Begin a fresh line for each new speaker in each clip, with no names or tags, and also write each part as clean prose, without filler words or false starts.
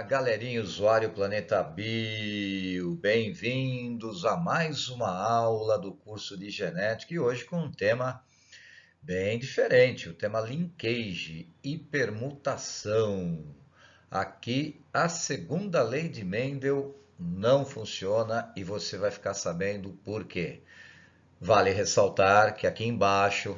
Galerinha, usuário Planeta Bio, bem-vindos a mais uma aula do curso de genética e hoje com um tema bem diferente, o tema linkage e permutação. Aqui a segunda lei de Mendel não funciona e você vai ficar sabendo por quê. Vale ressaltar que aqui embaixo,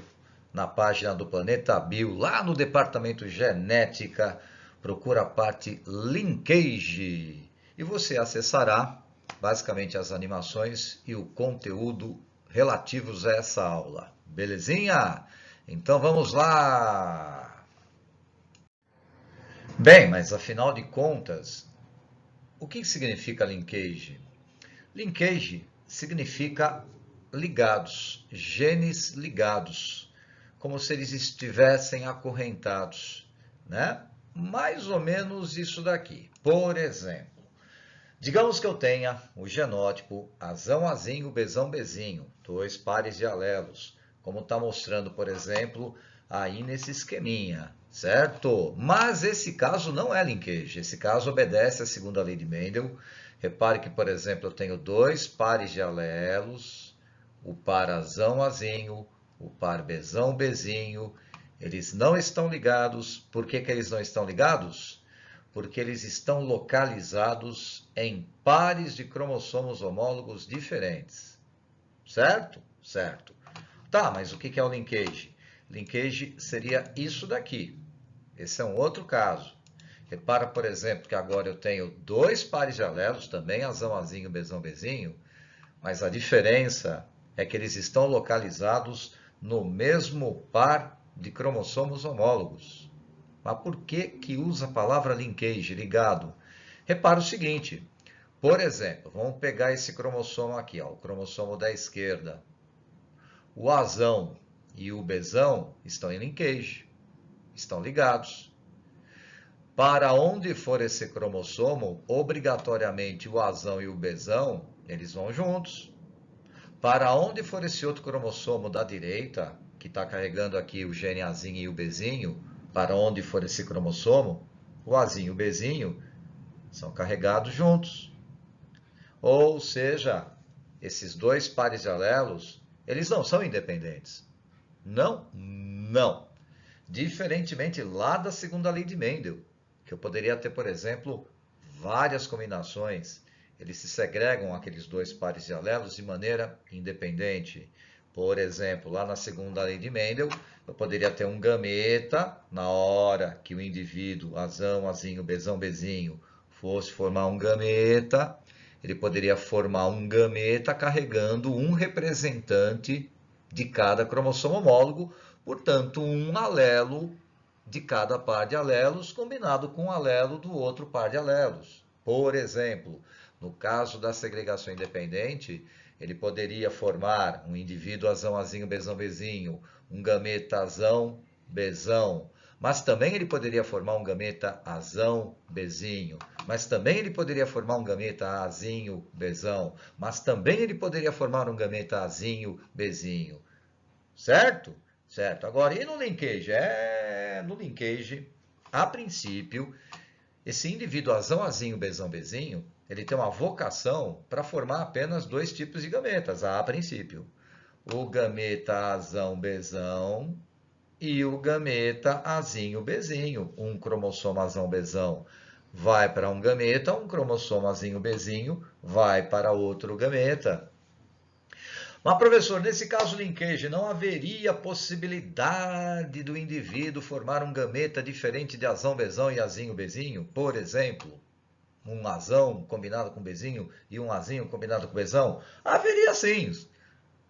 na página do Planeta Bio, lá no departamento Genética, procura a parte Linkage e você acessará basicamente as animações e o conteúdo relativos a essa aula. Belezinha? Então vamos lá! Bem, mas afinal de contas, o que significa linkage? Linkage significa ligados, genes ligados, como se eles estivessem acorrentados, né? Mais ou menos isso daqui. Por exemplo, digamos que eu tenha o genótipo azão azinho, bezão bezinho, dois pares de alelos, como está mostrando, por exemplo, aí nesse esqueminha, certo? Mas esse caso não é linkage, esse caso obedece à segunda lei de Mendel. Repare que, por exemplo, eu tenho dois pares de alelos, o par azão azinho, o par bezão bezinho, eles não estão ligados. Por que eles não estão ligados? Porque eles estão localizados em pares de cromossomos homólogos diferentes. Certo? Certo. Tá, mas o que é o linkage? Linkage seria isso daqui. Esse é um outro caso. Repara, por exemplo, que agora eu tenho dois pares de alelos, também azão azinho, bezão bezinho, mas a diferença é que eles estão localizados no mesmo par de cromossomos homólogos. Mas por que usa a palavra linkage, ligado? Repara o seguinte, por exemplo, vamos pegar esse cromossomo aqui, ó, o cromossomo da esquerda. O azão e o bezão estão em linkage, estão ligados. Para onde for esse cromossomo, obrigatoriamente o azão e o bezão, eles vão juntos. Para onde for esse outro cromossomo da direita, que está carregando aqui o gene Azinho e o Bzinho, para onde for esse cromossomo, o Azinho e o Bzinho são carregados juntos. Ou seja, esses dois pares de alelos, eles não são independentes. Não, não. Diferentemente lá da segunda lei de Mendel, que eu poderia ter, por exemplo, várias combinações. Eles se segregam aqueles dois pares de alelos de maneira independente. Por exemplo, lá na segunda lei de Mendel, eu poderia ter um gameta na hora que o indivíduo azão, azinho, bezão, bezinho fosse formar um gameta, ele poderia formar um gameta carregando um representante de cada cromossomo homólogo, portanto, um alelo de cada par de alelos combinado com o alelo do outro par de alelos. Por exemplo, no caso da segregação independente, ele poderia formar um indivíduo azão, azinho, bezão, bezinho, um gameta azão, bezão, mas também ele poderia formar um gameta azão, bezinho, mas também ele poderia formar um gameta azinho, bezão, mas também ele poderia formar um gameta azinho, bezinho. Certo? Certo. Agora, e no linkage? No linkage, a princípio, esse indivíduo azão, azinho, bezão, bezinho, ele tem uma vocação para formar apenas dois tipos de gametas, a princípio. O gameta azão, bezão e o gameta azinho, bezinho. Um cromossomo azão, bezão vai para um gameta, um cromossomo azinho, bezinho vai para outro gameta. Mas, professor, nesse caso linkage, não haveria possibilidade do indivíduo formar um gameta diferente de azão, bezão e azinho, bezinho? Por exemplo, um azão combinado com bezinho e um azinho combinado com bezão? Haveria sim.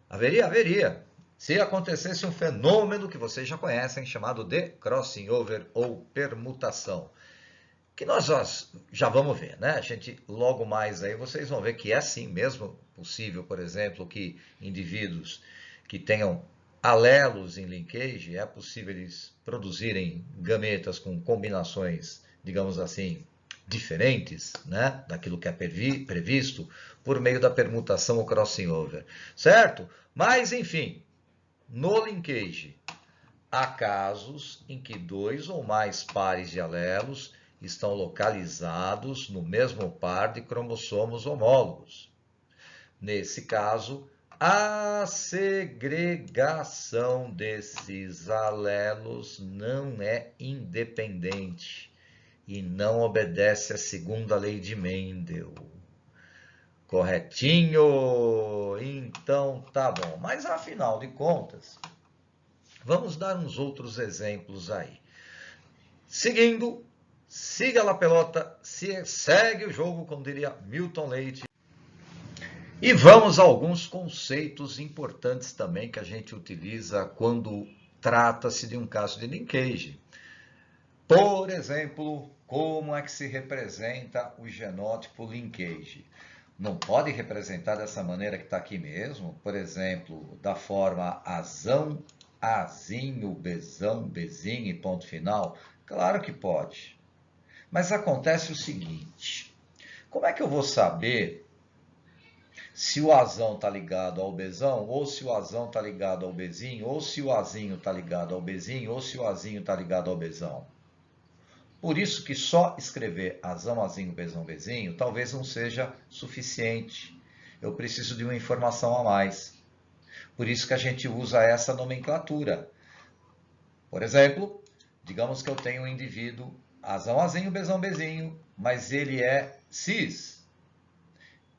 Haveria. Se acontecesse um fenômeno que vocês já conhecem, chamado de crossing over ou permutação. Que nós já vamos ver, né? A gente logo mais aí vocês vão ver que é sim mesmo possível, por exemplo, que indivíduos que tenham alelos em linkage, é possível eles produzirem gametas com combinações, digamos assim, diferentes, né? Daquilo que é previsto por meio da permutação ou crossing over, certo? Mas, enfim, no linkage, há casos em que dois ou mais pares de alelos estão localizados no mesmo par de cromossomos homólogos. Nesse caso, a segregação desses alelos não é independente e não obedece à segunda lei de Mendel. Corretinho? Então tá bom. Mas afinal de contas, vamos dar uns outros exemplos aí. Seguindo, siga lá pelota, segue o jogo, como diria Milton Leite. E vamos a alguns conceitos importantes também que a gente utiliza quando trata-se de um caso de linkage. Por exemplo, como é que se representa o genótipo linkage? Não pode representar dessa maneira que está aqui mesmo? Por exemplo, da forma azão, azinho, bezão, bezinho e ponto final? Claro que pode. Mas acontece o seguinte, como é que eu vou saber se o azão está ligado ao bezão, ou se o azão está ligado ao bezinho, ou se o azinho está ligado ao bezinho, ou se o azinho está ligado ao bezão? Por isso que só escrever azão, azinho, bezão, bezinho, talvez não seja suficiente. Eu preciso de uma informação a mais. Por isso que a gente usa essa nomenclatura. Por exemplo, digamos que eu tenho um indivíduo azão, azinho, bezão, bezinho, mas ele é cis.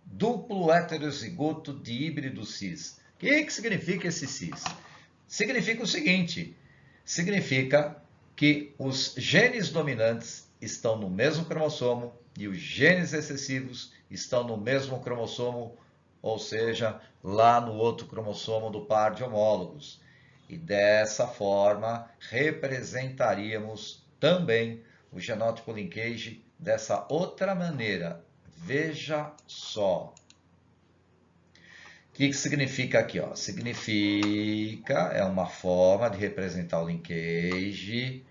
Duplo heterozigoto de híbrido cis. O que significa esse cis? Significa o seguinte, significa que os genes dominantes estão no mesmo cromossomo e os genes recessivos estão no mesmo cromossomo, ou seja, lá no outro cromossomo do par de homólogos. E dessa forma, representaríamos também o genótipo linkage dessa outra maneira. Veja só. O que significa aqui? Ó? Significa, é uma forma de representar o linkage.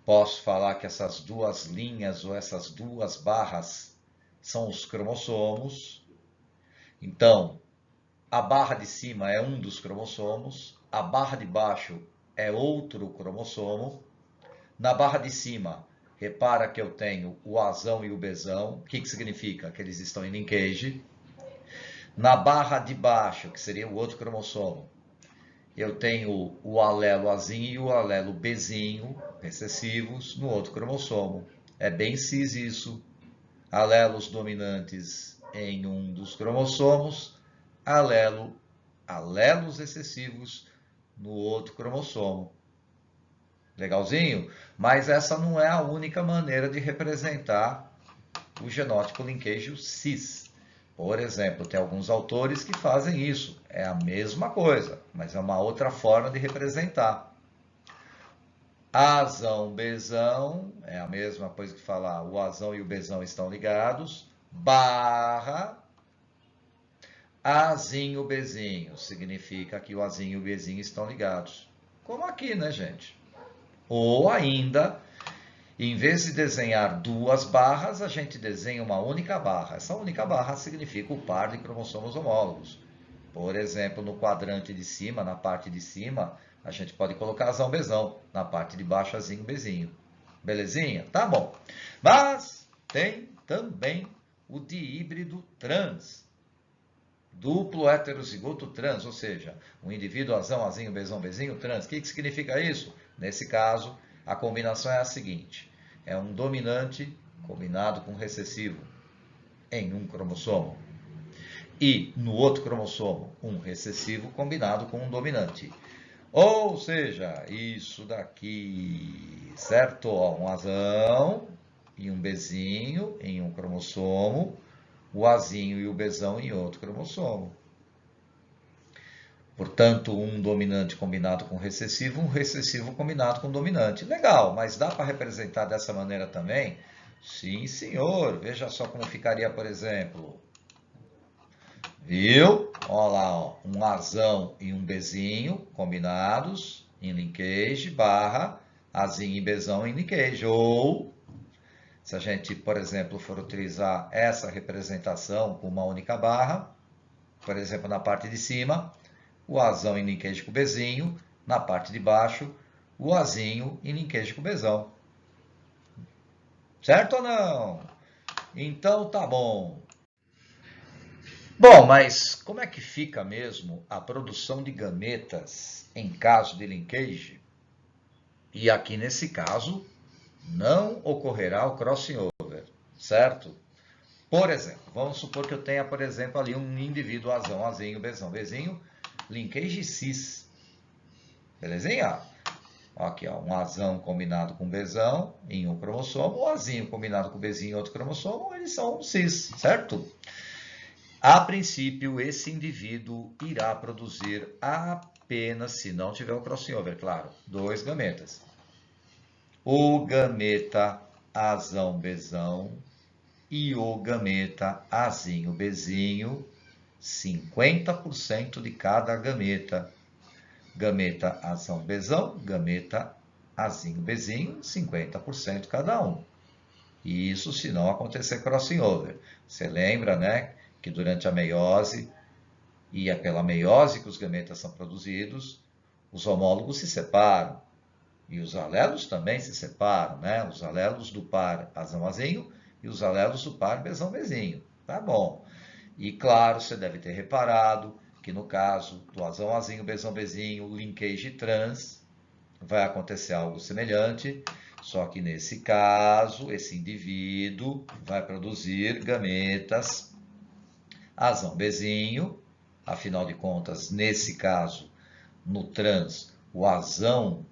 Posso falar que essas duas linhas ou essas duas barras são os cromossomos. Então, a barra de cima é um dos cromossomos, a barra de baixo é outro cromossomo. Na barra de cima, repara que eu tenho o azão e o bezão. O que significa? Que eles estão em linkage. Na barra de baixo, que seria o outro cromossomo, eu tenho o alelo azinho e o alelo bezinho, recessivos, no outro cromossomo. É bem cis isso. Alelos dominantes em um dos cromossomos, alelos recessivos no outro cromossomo. Legalzinho? Mas essa não é a única maneira de representar o genótipo linkage cis. Por exemplo, tem alguns autores que fazem isso. É a mesma coisa, mas é uma outra forma de representar. Azão, bezão, é a mesma coisa que falar o azão e o bezão estão ligados, barra, azinho, bezinho, significa que o azinho e o bezinho estão ligados. Como aqui, né, gente? Ou ainda, em vez de desenhar duas barras, a gente desenha uma única barra. Essa única barra significa o par de cromossomos homólogos. Por exemplo, no quadrante de cima, na parte de cima, a gente pode colocar azão, bezão. Na parte de baixo, azinho, bezinho. Belezinha? Tá bom. Mas tem também o dihíbrido trans. Duplo heterozigoto trans, ou seja, um indivíduo azão, azinho, bezão, bezinho, trans. O que significa isso? Nesse caso, a combinação é a seguinte. É um dominante combinado com recessivo em um cromossomo. E no outro cromossomo, um recessivo combinado com um dominante. Ou seja, isso daqui, certo? Ó, um azão e um bezinho em um cromossomo, o azinho e o bezão em outro cromossomo. Portanto, um dominante combinado com recessivo, um recessivo combinado com dominante. Legal, mas dá para representar dessa maneira também? Sim, senhor. Veja só como ficaria, por exemplo. Viu? Olha lá, ó, um azão e um bezinho combinados em linkage, barra, azinho e bezão em linkage. Ou, se a gente, por exemplo, for utilizar essa representação com uma única barra, por exemplo, na parte de cima, o azão em linkage com o bezinho, na parte de baixo, o azinho em linkage com o bezão. Certo ou não? Então tá bom. Bom, mas como é que fica mesmo a produção de gametas em caso de linkage? E aqui nesse caso, não ocorrerá o crossing over, certo? Por exemplo, vamos supor que eu tenha, por exemplo, ali um indivíduo azão, azinho, bezão, bezinho, linkage cis. Belezinha? Aqui, ó, um azão combinado com bezão em um cromossomo, o azinho combinado com bezinho em outro cromossomo, eles são cis, certo? A princípio, esse indivíduo irá produzir apenas, se não tiver o crossing over, claro, 2 gametas. O gameta azão-bezão e o gameta azinho-bezinho, 50% de cada gameta. Gameta azão-bezão, gameta azinho-bezinho, 50% cada um. Isso se não acontecer crossing over. Você lembra, né, que durante a meiose, e é pela meiose que os gametas são produzidos, os homólogos se separam. E os alelos também se separam, né? Os alelos do par azão-azinho e os alelos do par bezão-bezinho. Tá bom. E claro, você deve ter reparado que no caso do azão-azinho, bezão-bezinho, linkage trans, vai acontecer algo semelhante, só que nesse caso, esse indivíduo vai produzir gametas azão-bezinho, afinal de contas, nesse caso, no trans, o azão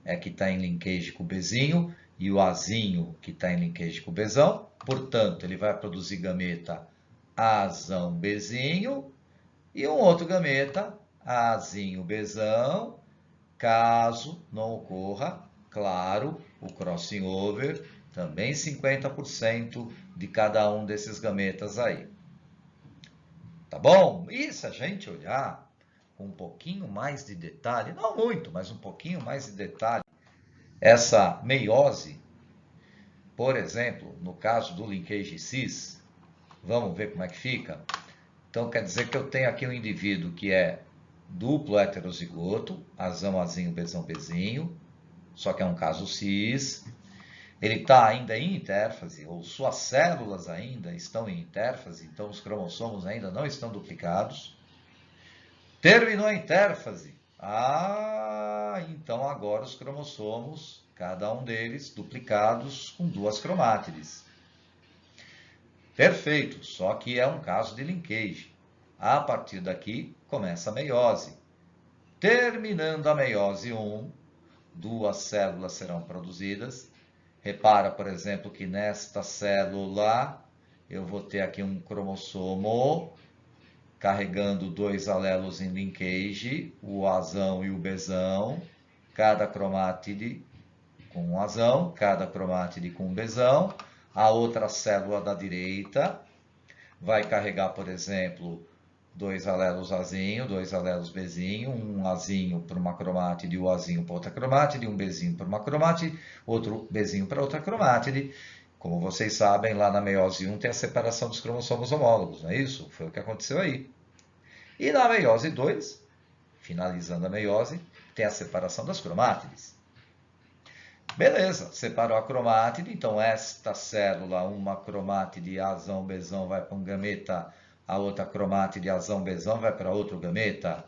é que está em linkage com o bezinho e o azinho que está em linkage com o bezão. Portanto, ele vai produzir gameta azão-bezinho e um outro gameta azinho-bezão, caso não ocorra, claro, o crossing over, também 50% de cada um desses gametas aí. Tá bom? E se a gente olhar com um pouquinho mais de detalhe, não muito, mas um pouquinho mais de detalhe, essa meiose, por exemplo, no caso do linkage cis, vamos ver como é que fica? Então, quer dizer que eu tenho aqui um indivíduo que é duplo heterozigoto, azão, azinho, bezão, bezinho, só que é um caso cis. Ele está ainda em intérfase, ou suas células ainda estão em intérfase, então os cromossomos ainda não estão duplicados. Terminou a intérfase. Então agora os cromossomos, cada um deles duplicados com 2 cromátides. Perfeito, só que é um caso de linkage. A partir daqui começa a meiose. Terminando a meiose 1, 2 células serão produzidas. Repara, por exemplo, que nesta célula eu vou ter aqui um cromossomo carregando 2 alelos em linkage, o azão e o bezão, cada cromátide com um azão, cada cromátide com um bezão. A outra célula da direita vai carregar, por exemplo, 2 alelos azinho, 2 alelos bezinho, um azinho para uma cromátide, o azinho para outra cromátide, um bezinho para uma cromátide, outro bezinho para outra cromátide. Como vocês sabem, lá na meiose 1 tem a separação dos cromossomos homólogos, não é isso? Foi o que aconteceu aí. E na meiose 2, finalizando a meiose, tem a separação das cromátides. Beleza, separou a cromátide, então esta célula, uma cromátide azão-bezão vai para um gameta, a outra cromátide azão-bezão vai para outro gameta.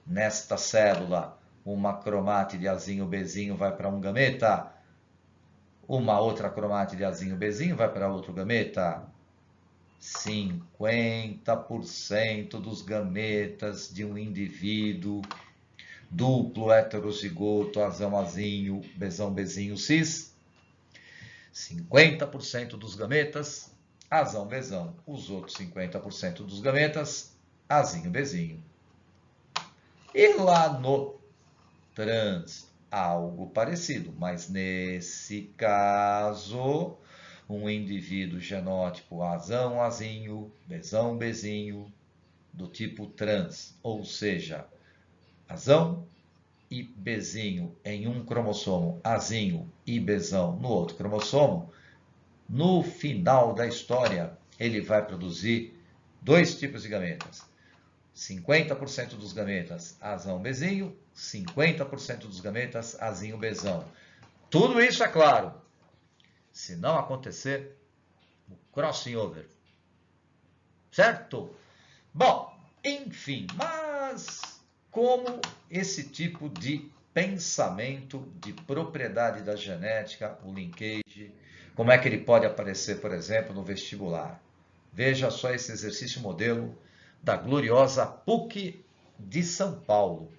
Nesta célula, uma cromátide azinho-bezinho vai para um gameta, uma outra cromátide azinho-bezinho vai para outro gameta. 50% dos gametas de um indivíduo duplo heterozigoto, azão-azinho, bezão-bezinho cis. 50% dos gametas, azão-bezão. Os outros 50% dos gametas, azinho-bezinho. E lá no trans, algo parecido, mas nesse caso, um indivíduo genótipo azão-azinho, bezão-bezinho, do tipo trans, ou seja, azão e bezinho em um cromossomo, azinho e bezão no outro cromossomo, no final da história, ele vai produzir 2 tipos de gametas. 50% dos gametas azão-bezinho, 50% dos gametas azinho-bezão. Tudo isso, é claro, se não acontecer o crossing over. Certo? Bom, enfim, mas como esse tipo de pensamento de propriedade da genética, o linkage, como é que ele pode aparecer, por exemplo, no vestibular? Veja só esse exercício modelo da gloriosa PUC de São Paulo.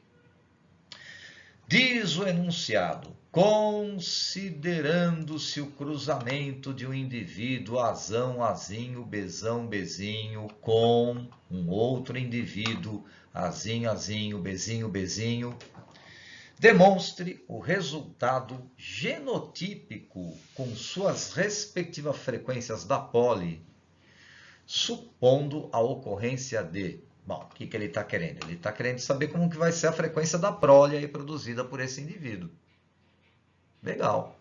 Diz o enunciado: considerando-se o cruzamento de um indivíduo azão, azinho, bezão, bezinho, com um outro indivíduo azinho, azinho, bezinho, bezinho, demonstre o resultado genotípico com suas respectivas frequências da poli, supondo a ocorrência de... Bom, o que ele está querendo? Ele está querendo saber como que vai ser a frequência da prole aí produzida por esse indivíduo. Legal.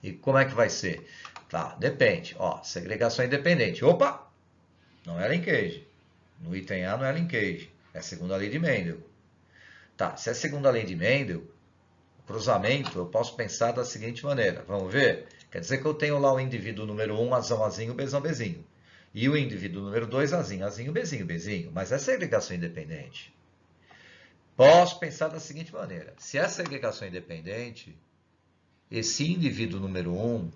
E como é que vai ser? Tá, depende. Ó, segregação independente. Opa! Não é linkage. No item A não é linkage. É a segunda lei de Mendel. Tá, se é a segunda lei de Mendel, o cruzamento eu posso pensar da seguinte maneira. Vamos ver? Quer dizer que eu tenho lá o indivíduo número 1, azão, azinho, bezão, bezinho. E o indivíduo número 2, azinho, azinho, bezinho, bezinho. Mas é segregação independente. Posso pensar da seguinte maneira. Se é segregação independente, esse indivíduo número 1,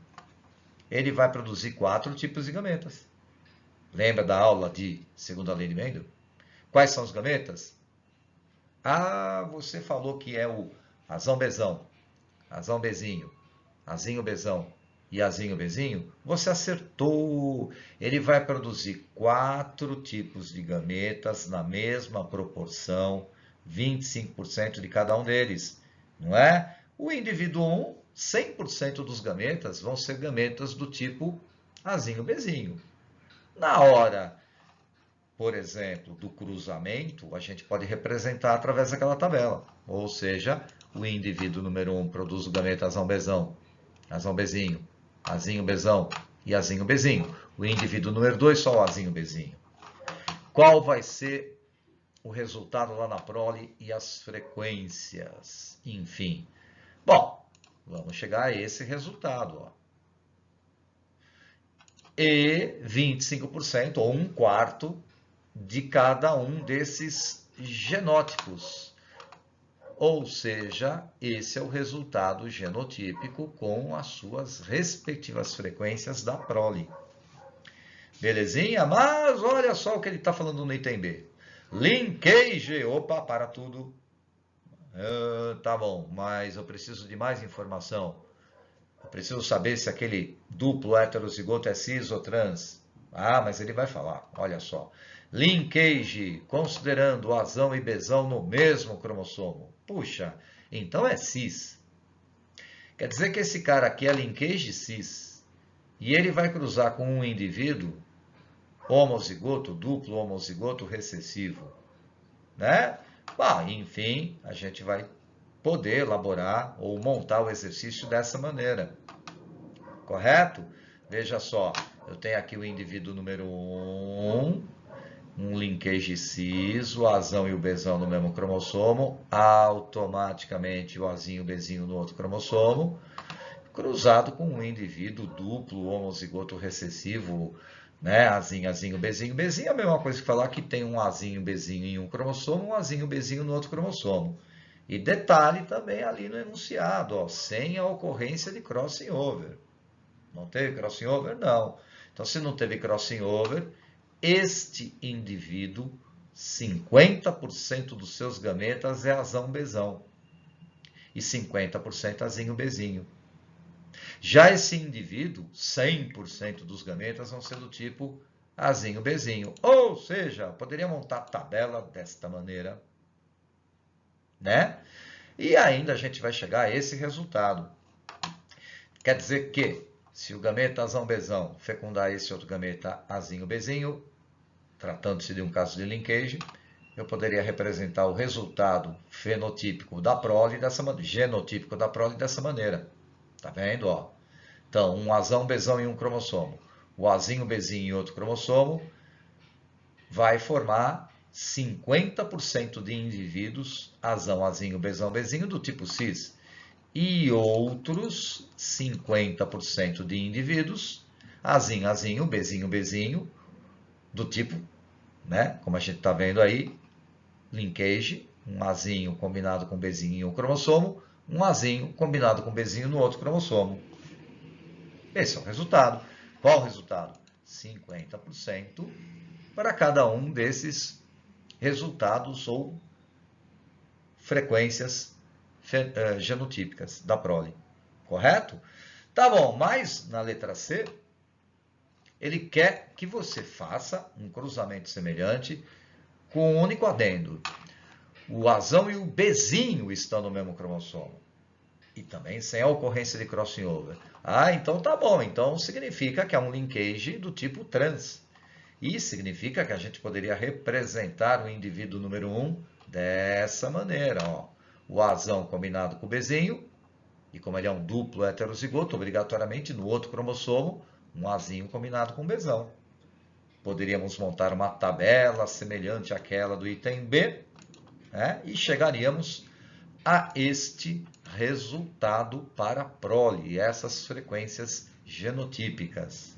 ele vai produzir 4 tipos de gametas. Lembra da aula de segunda lei de Mendel? Quais são os gametas? Ah, você falou que é o azão bezão, azão bezinho, azinho bezão e azinho bezinho. Você acertou. Ele vai produzir 4 tipos de gametas na mesma proporção, 25% de cada um deles, não é? O indivíduo 1, 100% dos gametas vão ser gametas do tipo azinho bezinho. Na hora, por exemplo, do cruzamento, a gente pode representar através daquela tabela. Ou seja, o indivíduo número 1 produz o gameta azão bezão, azão bezinho, azinho bezão e azinho bezinho. O indivíduo número 2 só o azinho bezinho. Qual vai ser o resultado lá na prole e as frequências? Enfim. Bom, vamos chegar a esse resultado. Ó. E 25%, ou 1/4, de cada um desses genótipos. Ou seja, esse é o resultado genotípico com as suas respectivas frequências da prole. Belezinha? Mas olha só o que ele está falando no item B. Linkage. Opa, para tudo. Tá bom, mas eu preciso de mais informação. Eu preciso saber se aquele duplo heterozigoto é cis ou trans. Ah, mas ele vai falar, olha só. Linkage, considerando o azão e bezão no mesmo cromossomo. Puxa, então é cis. Quer dizer que esse cara aqui é linkage cis. E ele vai cruzar com um indivíduo homozigoto, duplo homozigoto recessivo. Né? Bah, enfim, a gente vai poder elaborar ou montar o exercício dessa maneira. Correto? Veja só, eu tenho aqui o indivíduo número 1, um linkage cis, o azão e o bezão no mesmo cromossomo, automaticamente o azinho e o bezinho no outro cromossomo, cruzado com um indivíduo duplo homozigoto recessivo, né? Azinho, azinho, bezinho, bezinho, é a mesma coisa que falar que tem um azinho, bezinho em um cromossomo, um azinho, bezinho no outro cromossomo. E detalhe também ali no enunciado, ó, sem a ocorrência de crossing over. Não teve crossing over? Não. Então, se não teve crossing over, este indivíduo, 50% dos seus gametas é azão-bezão e 50% azinho-bezinho. Já esse indivíduo, 100% dos gametas vão ser do tipo azinho-bezinho. Ou seja, poderia montar a tabela desta maneira, né? E ainda a gente vai chegar a esse resultado. Quer dizer que, se o gameta azão-bezão fecundar esse outro gameta azinho-bezinho, tratando-se de um caso de linkage, eu poderia representar o resultado fenotípico da prole dessa maneira, genotípico da prole dessa maneira. Tá vendo? Ó? Então, um azão, bezão em um cromossomo, o azinho, bezinho em outro cromossomo, vai formar 50% de indivíduos azão, azinho, bezão, bezinho do tipo cis. e outros 50% de indivíduos, Azinho, Azinho, Bzinho, Bzinho, do tipo, né, como a gente está vendo aí, linkage, um Azinho combinado com Bzinho em um cromossomo, um Azinho combinado com Bzinho no outro cromossomo. Esse é o resultado. Qual o resultado? 50% para cada um desses resultados ou frequências genotípicas da prole. Correto? Tá bom, mas na letra C, ele quer que você faça um cruzamento semelhante com um único adendo. O Azão e o Bzinho estão no mesmo cromossomo. E também sem a ocorrência de crossing over. Ah, então tá bom. Então significa que é um linkage do tipo trans. E significa que a gente poderia representar o indivíduo número 1 dessa maneira. Ó. O Azão combinado com o Bzinho, e como ele é um duplo heterozigoto, obrigatoriamente no outro cromossomo, um Azinho combinado com um Bzão. Poderíamos montar uma tabela semelhante àquela do item B, né? E chegaríamos a este resultado para a prole, essas frequências genotípicas.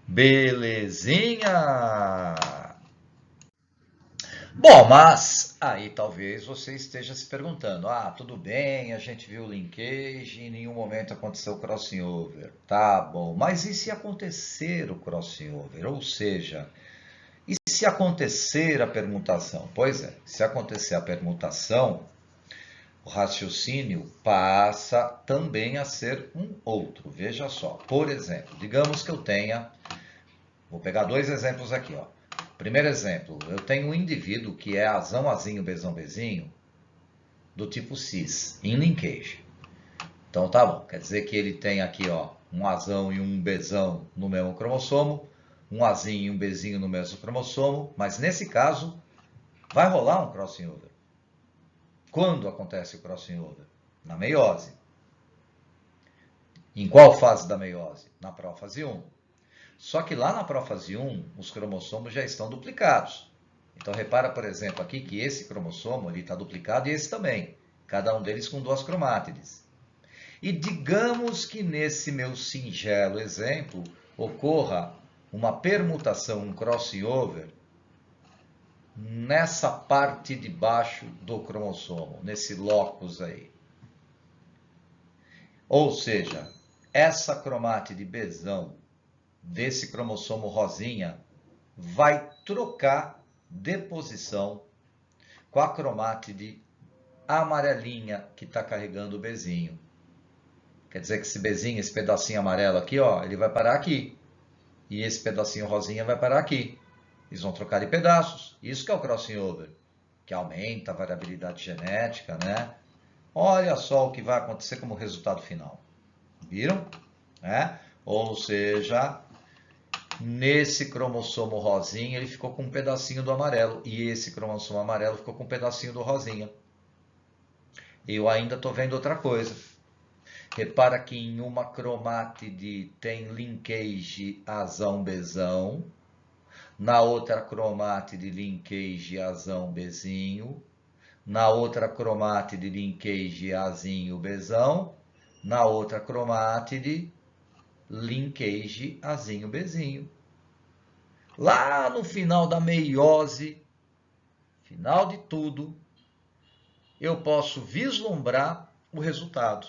Belezinha? Bom, mas aí talvez você esteja se perguntando, tudo bem, a gente viu o linkage, em nenhum momento aconteceu o crossing over. Tá bom, mas e se acontecer o crossing over? Ou seja, e se acontecer a permutação? Pois é, se acontecer a permutação, o raciocínio passa também a ser um outro. Veja só, por exemplo, digamos que eu tenha, vou pegar dois exemplos aqui, ó. Primeiro exemplo, eu tenho um indivíduo que é Azão, Azinho, Bzão, Bzinho, do tipo cis, em linkage. Então tá bom, quer dizer que ele tem aqui ó, um Azão e um Bzão no mesmo cromossomo, um Azinho e um Bzinho no mesmo cromossomo, mas nesse caso vai rolar um crossing over. Quando acontece o crossing over? Na meiose. Em qual fase da meiose? Na prófase 1. Só que lá na prófase 1, os cromossomos já estão duplicados. Então, repara, por exemplo, aqui que esse cromossomo está duplicado e esse também. Cada um deles com duas cromátides. E digamos que nesse meu singelo exemplo ocorra uma permutação, um crossover, nessa parte de baixo do cromossomo, nesse locus aí. Ou seja, essa cromátide Bzão desse cromossomo rosinha vai trocar de posição com a cromátide amarelinha que está carregando o Bzinho. Quer dizer que esse Bzinho, esse pedacinho amarelo aqui, ó, ele vai parar aqui. E esse pedacinho rosinha vai parar aqui. Eles vão trocar de pedaços. Isso que é o crossing over, que aumenta a variabilidade genética, né? Olha só o que vai acontecer como resultado final. Viram? Ou seja, nesse cromossomo rosinha, ele ficou com um pedacinho do amarelo. E esse cromossomo amarelo ficou com um pedacinho do rosinha. Eu ainda estou vendo outra coisa. Repara que em uma cromátide tem linkage Azão-Bzão. Na outra cromátide, linkage Azão-Bzinho. Na outra cromátide, linkage Azinho-Bzão. Na outra cromátide, linkage Azinho-Bzinho. Lá no final da meiose, final de tudo, eu posso vislumbrar o resultado.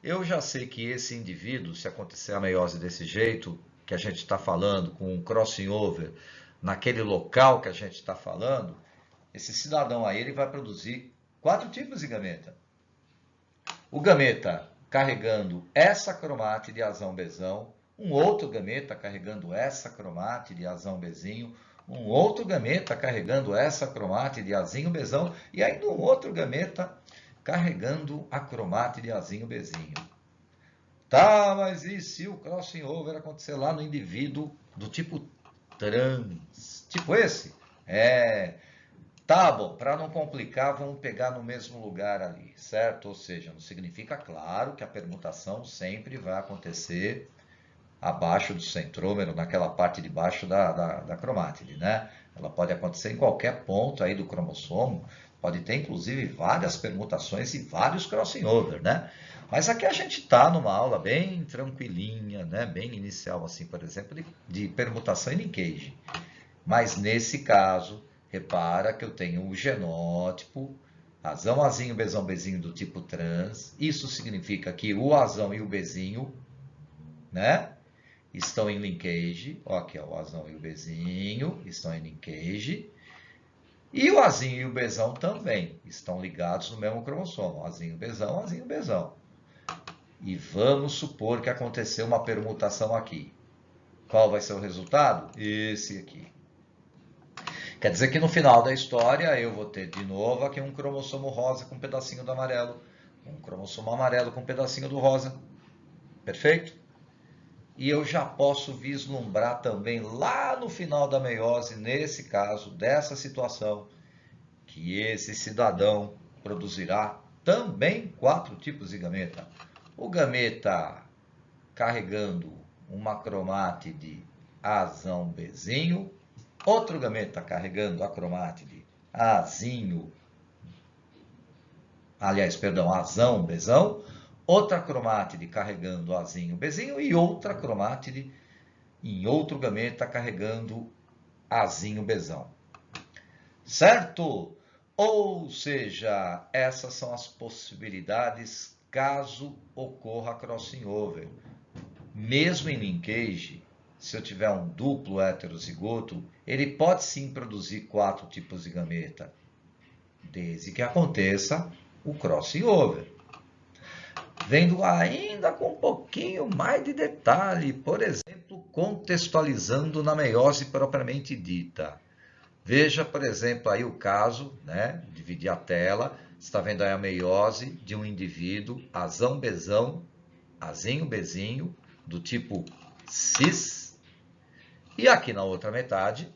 Eu já sei que esse indivíduo, se acontecer a meiose desse jeito, que a gente está falando, com um crossing over, naquele local que a gente está falando, esse cidadão aí ele vai produzir 4 tipos de gameta. O gameta carregando essa cromátide Azão-Bzão, um outro gameta carregando essa cromátide Azão-Bzinho, um outro gameta carregando essa cromátide Azinho-Bzão e ainda um outro gameta carregando a cromátide Azinho-Bzinho. Tá, mas e se o crossing over acontecer lá no indivíduo do tipo trans? Tipo esse? Tá bom, para não complicar, vamos pegar no mesmo lugar ali, certo? Ou seja, não significa, claro, que a permutação sempre vai acontecer abaixo do centrômero, naquela parte de baixo da cromátide, né? Ela pode acontecer em qualquer ponto aí do cromossomo, Pode ter, inclusive, várias permutações e vários crossing over, né? Mas aqui a gente está numa aula bem tranquilinha, né? Bem inicial, assim, por exemplo, de permutação e linkage. Mas nesse caso, repara que eu tenho o genótipo, azão, azinho, bezão, bezinho do tipo trans. Isso significa que o azão e o bezinho, né, estão em linkage. Ó, aqui, ó, o azão e o bezinho estão em linkage. E o azinho e o bezão também estão ligados no mesmo cromossomo. Azinho, bezão, azinho, bezão. E vamos supor que aconteceu uma permutação aqui. Qual vai ser o resultado? Esse aqui. Quer dizer que no final da história eu vou ter de novo aqui um cromossomo rosa com um pedacinho do amarelo, um cromossomo amarelo com um pedacinho do rosa. Perfeito? E eu já posso vislumbrar também lá no final da meiose, nesse caso, dessa situação, que esse cidadão produzirá também 4 tipos de gameta. O gameta carregando uma cromátide azão bezinho, outro gameta carregando a cromátide azinho, azão bezão, outra cromátide carregando azinho bezinho e outra cromátide em outro gameta carregando azinho bezão. Certo? Ou seja, essas são as possibilidades caso ocorra crossing over. Mesmo em linkage, se eu tiver um duplo heterozigoto, ele pode sim produzir 4 tipos de gameta, desde que aconteça o crossing over. Vendo ainda com um pouquinho mais de detalhe, por exemplo, contextualizando na meiose propriamente dita. Veja, por exemplo, aí o caso, né? Dividir a tela. Você está vendo aí a meiose de um indivíduo, azão, bezão, azinho, bezinho, do tipo cis. E aqui na outra metade,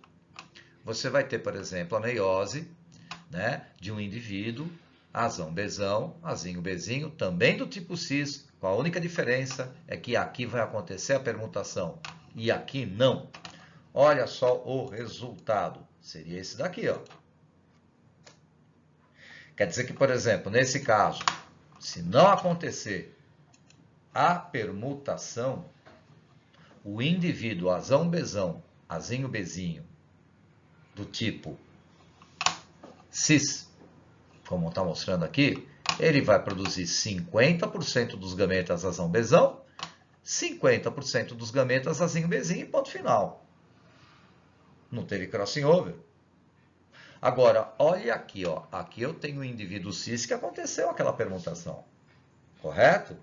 você vai ter, por exemplo, a meiose, né? De um indivíduo, azão, bezão, azinho, bezinho, também do tipo cis. Com a única diferença é que aqui vai acontecer a permutação e aqui não. Olha só o resultado. Seria esse daqui, ó. Quer dizer que, por exemplo, nesse caso, se não acontecer a permutação, o indivíduo azão, bezão, azinho, bezinho, do tipo cis, como está mostrando aqui, ele vai produzir 50% dos gametas azão, bezão, 50% dos gametas azinho, bezinho e ponto final. Não teve crossing over. Agora, olha aqui, ó. Aqui eu tenho o indivíduo cis que aconteceu aquela permutação. Correto?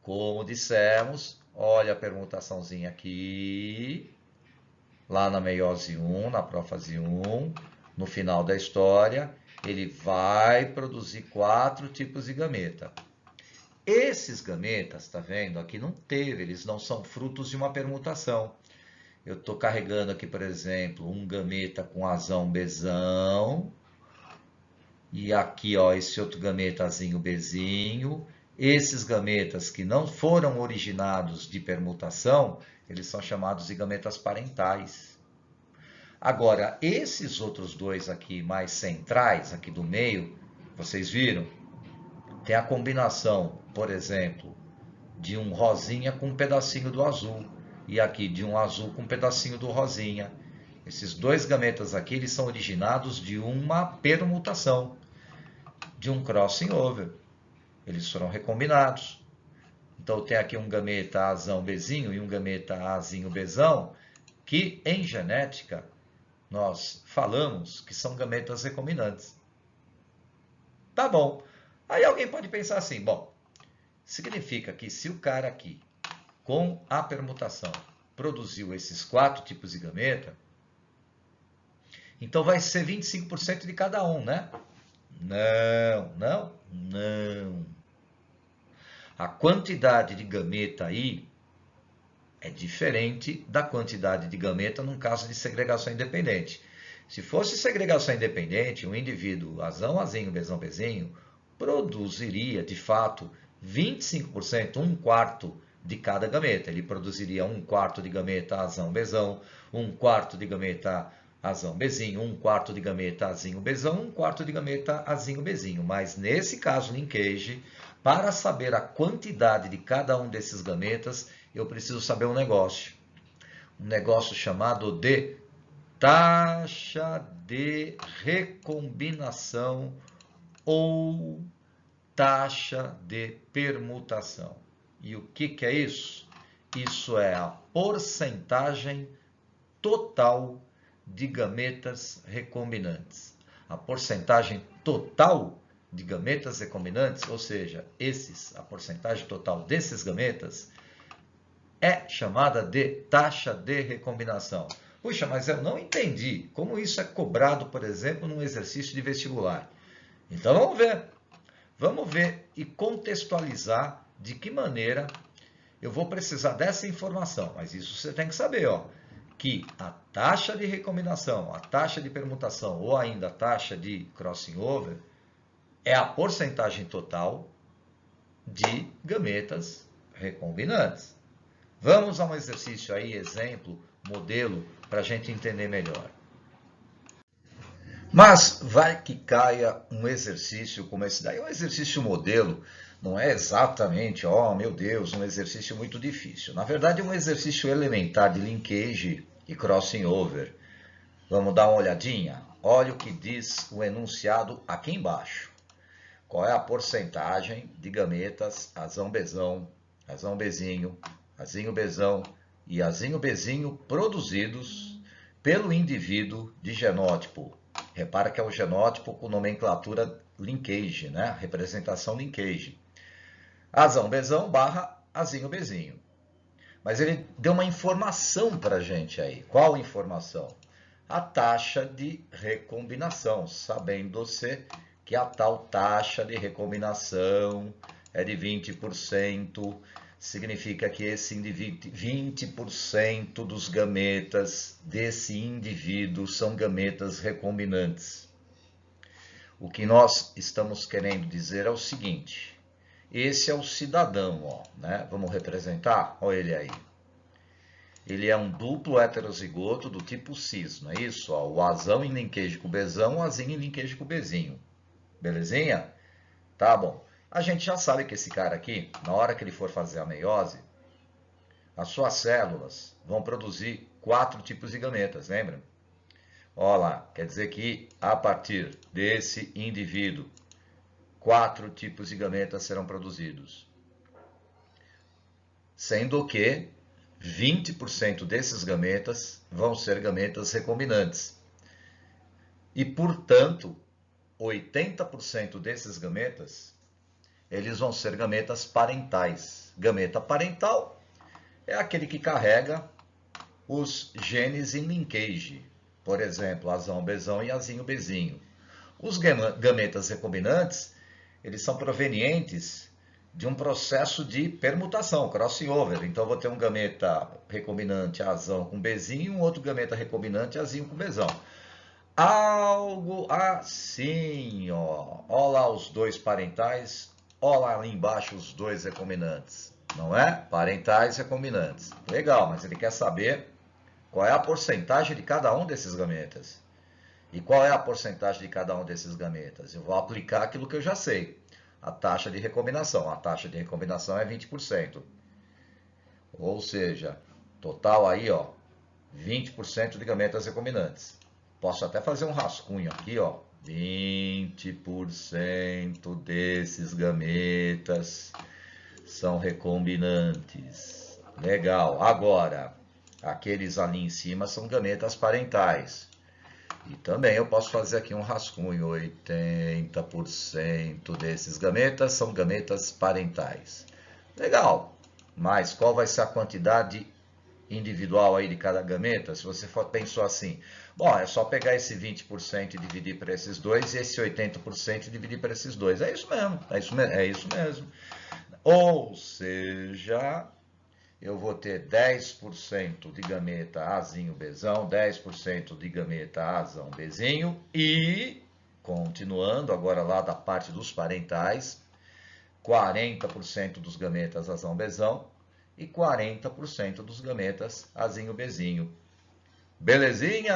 Como dissemos, olha a permutaçãozinha aqui. Lá na meiose 1, na prófase 1, no final da história, ele vai produzir 4 tipos de gameta. Esses gametas, tá vendo? Aqui não teve, eles não são frutos de uma permutação. Eu estou carregando aqui, por exemplo, um gameta com azão, bezão. E aqui, ó, esse outro gametazinho, bezinho. Esses gametas que não foram originados de permutação, eles são chamados de gametas parentais. Agora, esses outros dois aqui mais centrais, aqui do meio, vocês viram? Tem a combinação, por exemplo, de um rosinha com um pedacinho do azul. E aqui de um azul com um pedacinho do rosinha. Esses dois gametas aqui, eles são originados de uma permutação, de um crossing over. Eles foram recombinados. Então, tem aqui um gameta azão bezinho e um gameta azinho bezão, que em genética nós falamos que são gametas recombinantes. Tá bom. Aí alguém pode pensar assim, bom, significa que se o cara aqui, com a permutação, produziu esses 4 tipos de gameta, então vai ser 25% de cada um, né? Não. A quantidade de gameta aí é diferente da quantidade de gameta num caso de segregação independente. Se fosse segregação independente, um indivíduo azão, azinho, bezão, bezinho, produziria, de fato, 25%, 1/4 de cada gameta. Ele produziria 1/4 de gameta azão, bezão, 1/4 de gameta Azão, Bezinho, 1/4 de gameta Azinho, Bezão, 1/4 de gameta Azinho, Bezinho. Mas nesse caso, linkage, para saber a quantidade de cada um desses gametas, eu preciso saber um negócio. Um negócio chamado de taxa de recombinação ou taxa de permutação. E o que é isso? Isso é a porcentagem total de gametas recombinantes. A porcentagem total de gametas recombinantes, ou seja, a porcentagem total desses gametas, é chamada de taxa de recombinação. Puxa, mas eu não entendi como isso é cobrado, por exemplo, num exercício de vestibular. Então vamos ver. Vamos ver e contextualizar de que maneira eu vou precisar dessa informação. Mas isso você tem que saber, ó, que a taxa de recombinação, a taxa de permutação ou ainda a taxa de crossing over é a porcentagem total de gametas recombinantes. Vamos a um exercício aí, exemplo, modelo, para a gente entender melhor. Mas vai que caia um exercício como esse daí, um exercício modelo, não é exatamente, oh meu Deus, um exercício muito difícil. Na verdade é um exercício elementar de linkage e crossing over. Vamos dar uma olhadinha? Olha o que diz o enunciado aqui embaixo. Qual é a porcentagem de gametas azão-bezão, azão-bezinho, azinho-bezão e azinho-bezinho produzidos pelo indivíduo de genótipo? Repara que é o genótipo com nomenclatura linkage, né? Representação linkage. Azão-bezão barra azinho-bezinho. Mas ele deu uma informação para a gente aí. Qual informação? A taxa de recombinação, sabendo-se que a tal taxa de recombinação é de 20%, significa que esse 20% dos gametas desse indivíduo são gametas recombinantes. O que nós estamos querendo dizer é o seguinte: esse é o cidadão, ó, né? Vamos representar? Olha ele aí. Ele é um duplo heterozigoto do tipo cis, não é isso? Ó, o azão em linkage com o bezão, o azinho em linkage com o bezinho. Belezinha? Tá bom. A gente já sabe que esse cara aqui, na hora que ele for fazer a meiose, as suas células vão produzir 4 tipos de gametas, lembra? Olha lá, quer dizer que a partir desse indivíduo, 4 tipos de gametas serão produzidos. Sendo que 20% desses gametas vão ser gametas recombinantes. E, portanto, 80% desses gametas, eles vão ser gametas parentais. Gameta parental é aquele que carrega os genes em linkage. Por exemplo, azão-bezão e azinho-bezinho. Os gametas recombinantes, eles são provenientes de um processo de permutação, crossing over. Então, eu vou ter um gameta recombinante azão com bezinho e um outro gameta recombinante azinho com bezão. Algo assim, ó. Olha lá os dois parentais, olha lá embaixo os dois recombinantes. Não é? Parentais e recombinantes. Legal, mas ele quer saber qual é a porcentagem de cada um desses gametas. E qual é a porcentagem de cada um desses gametas? Eu vou aplicar aquilo que eu já sei. A taxa de recombinação. A taxa de recombinação é 20%. Ou seja, total aí, ó, 20% de gametas recombinantes. Posso até fazer um rascunho aqui, ó. 20% desses gametas são recombinantes. Legal. Agora, aqueles ali em cima são gametas parentais. E também eu posso fazer aqui um rascunho, 80% desses gametas são gametas parentais. Legal, mas qual vai ser a quantidade individual aí de cada gameta? Se você pensou assim, bom, é só pegar esse 20% e dividir para esses dois, e esse 80% e dividir para esses dois. É isso mesmo, é isso mesmo. Ou seja, eu vou ter 10% de gameta azinho-bezão, 10% de gameta azão-bezinho e, continuando agora lá da parte dos parentais, 40% dos gametas azão-bezão e 40% dos gametas azinho-bezinho. Belezinha?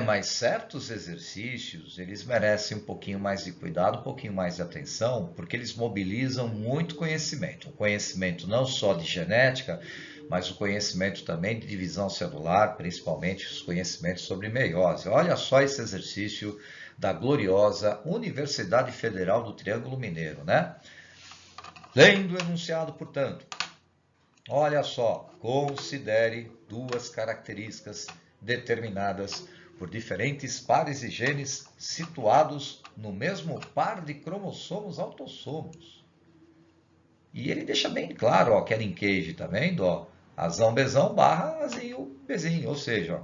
Mas certos exercícios, eles merecem um pouquinho mais de cuidado, um pouquinho mais de atenção, porque eles mobilizam muito conhecimento. O conhecimento não só de genética, mas o conhecimento também de divisão celular, principalmente os conhecimentos sobre meiose. Olha só esse exercício da gloriosa Universidade Federal do Triângulo Mineiro, né? Lendo o enunciado, portanto, olha só, considere duas características determinadas por diferentes pares de genes situados no mesmo par de cromossomos autossomos. E ele deixa bem claro, ó, que é linkage, tá vendo? Ó, azão bezão barra azinho bezinho, ou seja,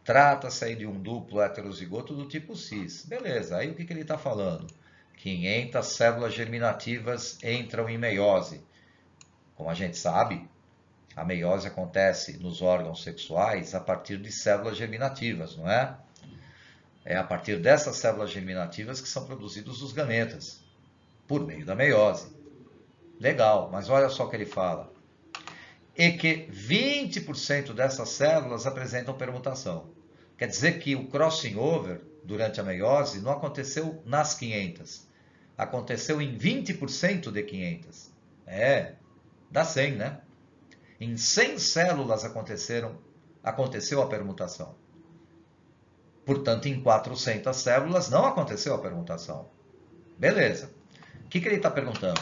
trata-se aí de um duplo heterozigoto do tipo cis. Beleza, aí o que ele está falando? 500 células germinativas entram em meiose. Como a gente sabe, a meiose acontece nos órgãos sexuais a partir de células germinativas, não é? É a partir dessas células germinativas que são produzidos os gametas, por meio da meiose. Legal, mas olha só o que ele fala. E que 20% dessas células apresentam permutação. Quer dizer que o crossing over durante a meiose não aconteceu nas 500. Aconteceu em 20% de 500. Dá 100, né? Em 100 células aconteceu a permutação. Portanto, em 400 células não aconteceu a permutação. Beleza. O que ele está perguntando?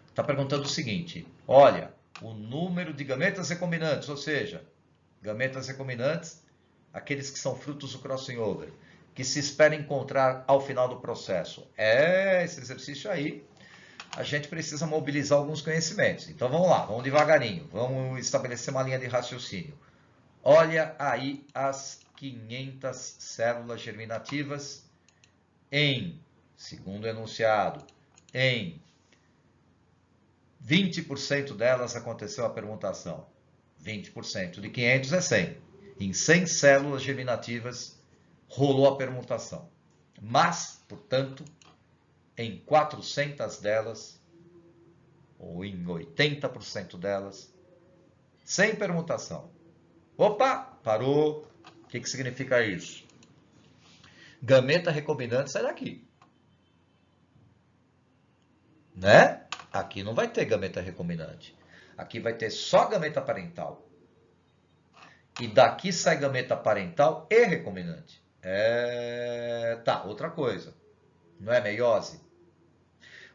Está perguntando o seguinte: olha, o número de gametas recombinantes, ou seja, gametas recombinantes, aqueles que são frutos do crossing over, que se espera encontrar ao final do processo. Esse exercício aí, a gente precisa mobilizar alguns conhecimentos. Então vamos lá, vamos devagarinho, vamos estabelecer uma linha de raciocínio. Olha aí as 500 células germinativas em, segundo o enunciado, em 20% delas aconteceu a permutação. 20% de 500 é 100. Em 100 células germinativas rolou a permutação. Mas, portanto, em 400 delas, ou em 80% delas, sem permutação. Opa, parou. O que significa isso? Gameta recombinante sai daqui. Né? Aqui não vai ter gameta recombinante. Aqui vai ter só gameta parental. E daqui sai gameta parental e recombinante. Tá, outra coisa. Não é meiose?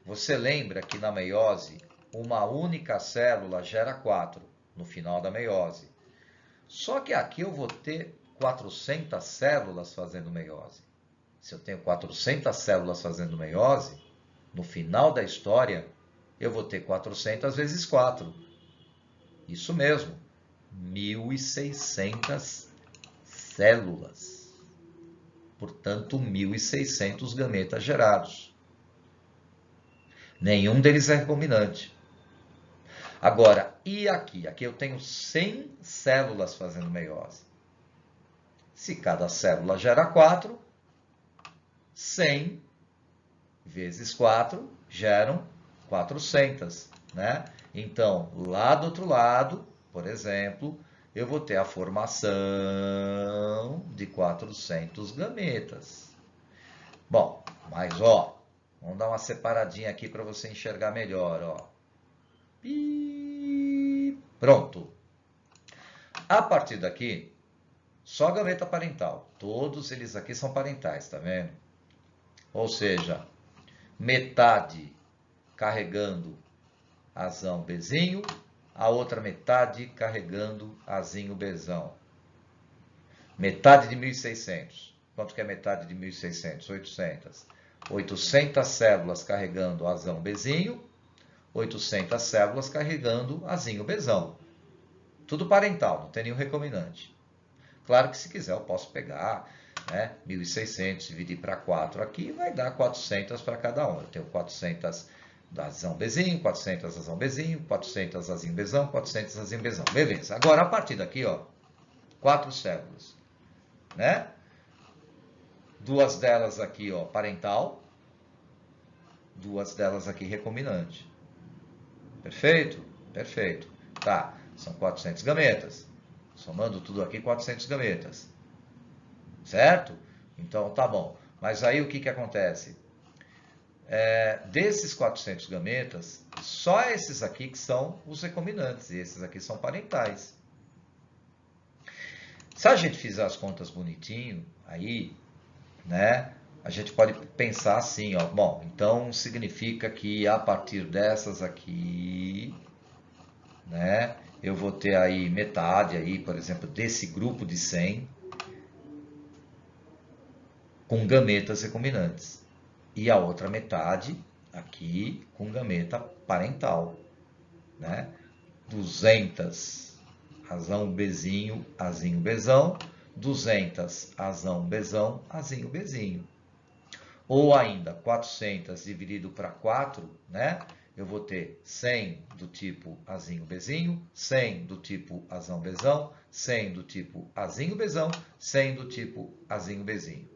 Você lembra que na meiose, uma única célula gera 4 no final da meiose. Só que aqui eu vou ter 400 células fazendo meiose. Se eu tenho 400 células fazendo meiose, no final da história, eu vou ter 400 vezes 4. Isso mesmo, 1.600 células. Portanto, 1.600 gametas gerados. Nenhum deles é recombinante. Agora, e aqui? Aqui eu tenho 100 células fazendo meiose. Se cada célula gera 4, 100 vezes 4 geram 400, né? Então, lá do outro lado, por exemplo, eu vou ter a formação de 400 gametas. Bom, mas ó, vamos dar uma separadinha aqui para você enxergar melhor, ó. E pronto. A partir daqui, só gameta parental. Todos eles aqui são parentais, tá vendo? Ou seja, metade carregando azão bezinho, a outra metade carregando azinho bezão. Metade de 1.600. Quanto que é metade de 1.600? 800. 800 células carregando azão bezinho, 800 células carregando azinho bezão. Tudo parental, não tem nenhum recombinante. Claro que se quiser eu posso pegar, né, 1.600, dividir para 4 aqui, vai dar 400 para cada um. Eu tenho 400 azão bezinho, 400 azão bezinho, 400 azinho bezão, 400 azinho bezão. Beleza. Agora, a partir daqui, ó, 4 células, né? Duas delas aqui, ó, parental, duas delas aqui recombinante. Perfeito? Perfeito. Tá. São 400 gametas. Somando tudo aqui, 400 gametas. Certo? Então, tá bom. Mas aí o que acontece? Desses 400 gametas, só esses aqui que são os recombinantes. E esses aqui são parentais. Se a gente fizer as contas bonitinho, aí, né, a gente pode pensar assim, ó, bom, então significa que a partir dessas aqui, né, eu vou ter aí metade aí, por exemplo, desse grupo de 100 com gametas recombinantes. E a outra metade aqui com gameta parental, né? 200 azão bezinho, azinho bezão, 200 azão bezão, azinho bezinho. Ou ainda 400 dividido para 4, né? Eu vou ter 100 do tipo azinho bezinho, 100 do tipo azão bezão, 100 do tipo azinho bezão, 100 do tipo azinho bezinho.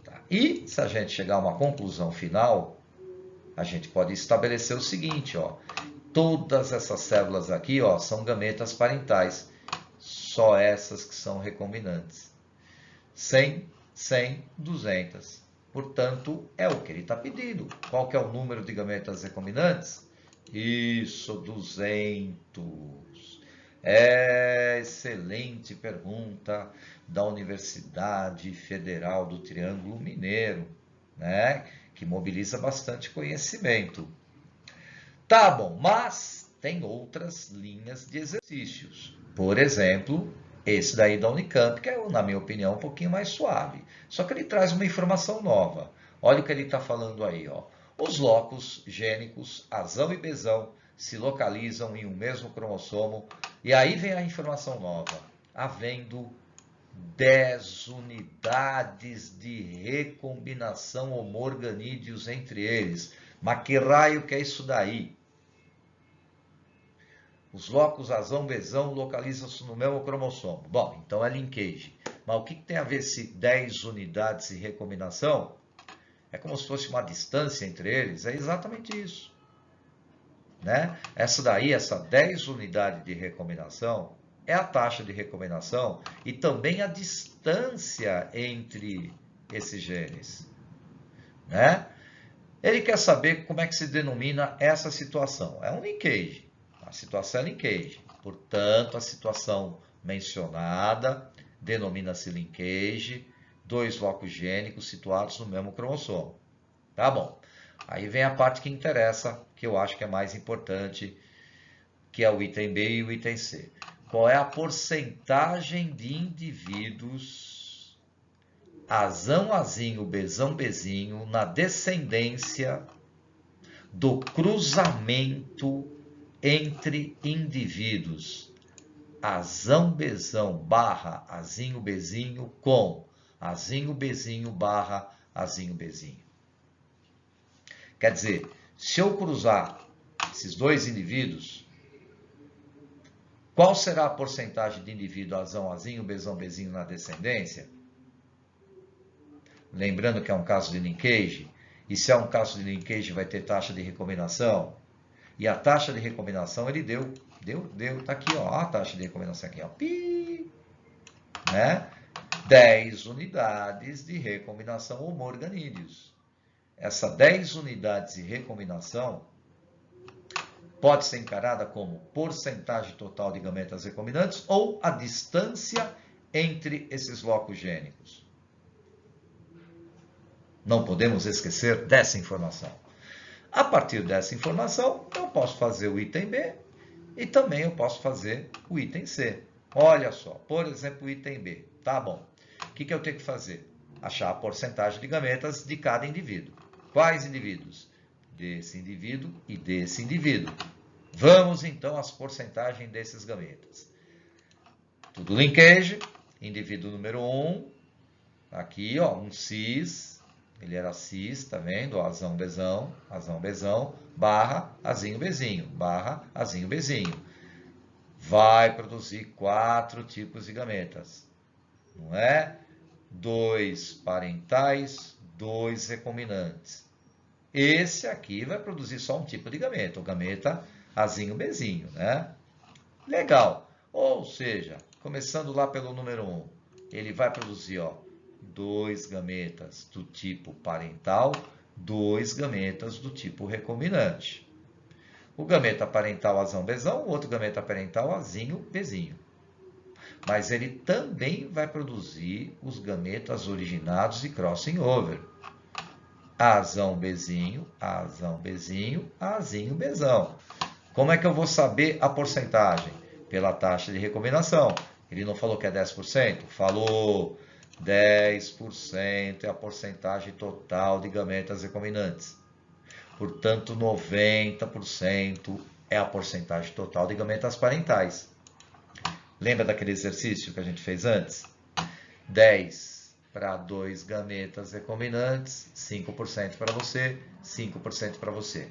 Tá? E se a gente chegar a uma conclusão final, a gente pode estabelecer o seguinte, ó, todas essas células aqui, ó, são gametas parentais, só essas que são recombinantes. 100, 100, 200. Portanto, é o que ele está pedindo. Qual que é o número de gametas recombinantes? Isso, 200. Excelente pergunta da Universidade Federal do Triângulo Mineiro, né? Que mobiliza bastante conhecimento. Tá bom, mas tem outras linhas de exercícios. Por exemplo, esse daí da Unicamp, que é, na minha opinião, um pouquinho mais suave. Só que ele traz uma informação nova. Olha o que ele está falando aí, ó. Os locos gênicos, azão e bezão, se localizam em um mesmo cromossomo. E aí vem a informação nova. Havendo 10 unidades de recombinação homorganídeos entre eles. Mas que raio que é isso daí? Os locos azão bezão localizam-se no mesmo cromossomo. Bom, então é linkage. Mas o que tem a ver esse 10 unidades de recombinação? É como se fosse uma distância entre eles. É exatamente isso. Né? Essa 10 unidades de recombinação, é a taxa de recombinação e também a distância entre esses genes. Né? Ele quer saber como é que se denomina essa situação. É um linkage. A situação é linkage. Portanto, a situação mencionada denomina-se linkage, 2 locos gênicos situados no mesmo cromossomo. Tá bom. Aí vem a parte que interessa, que eu acho que é mais importante, que é o item B e o item C. Qual é a porcentagem de indivíduos azão, azinho, bezão, bezinho na descendência do cruzamento entre indivíduos azão, bezão barra azinho, bezinho com azinho, bezinho barra azinho, bezinho. Quer dizer, se eu cruzar esses dois indivíduos, qual será a porcentagem de indivíduo azão, azinho, bezão, bezinho na descendência? Lembrando que é um caso de linkage, e se é um caso de linkage vai ter taxa de recombinação, e a taxa de recombinação ele deu, tá aqui, ó, a taxa de recombinação aqui, ó, pi, né? 10 unidades de recombinação homorganídeos. Essa 10 unidades de recombinação pode ser encarada como porcentagem total de gametas recombinantes ou a distância entre esses locos gênicos. Não podemos esquecer dessa informação. A partir dessa informação, eu posso fazer o item B e também eu posso fazer o item C. Olha só, por exemplo, o item B. Tá bom. O que eu tenho que fazer? Achar a porcentagem de gametas de cada indivíduo. Quais indivíduos? Desse indivíduo e desse indivíduo. Vamos, então, às porcentagens desses gametas. Tudo linkage. Indivíduo número 1. Aqui, ó, um cis. Ele era cis, tá vendo? Azão, bezão, barra, azinho, bezinho, barra, azinho, bezinho. Vai produzir 4 tipos de gametas. Não é? 2 parentais, 2 recombinantes. Esse aqui vai produzir só um tipo de gameta, o gameta azinho, bezinho, né? Legal. Ou seja, começando lá pelo número 1, ele vai produzir 2 gametas do tipo parental, 2 gametas do tipo recombinante. O gameta parental azão-bezão, o outro gameta parental azinho-bezinho. Mas ele também vai produzir os gametas originados de crossing over. Azão-bezinho, azão-bezinho, azinho-bezão. Como é que eu vou saber a porcentagem? Pela taxa de recombinação. Ele não falou que é 10%? Falou. 10% é a porcentagem total de gametas recombinantes. Portanto, 90% é a porcentagem total de gametas parentais. Lembra daquele exercício que a gente fez antes? 10 para 2 gametas recombinantes, 5% para você, 5% para você.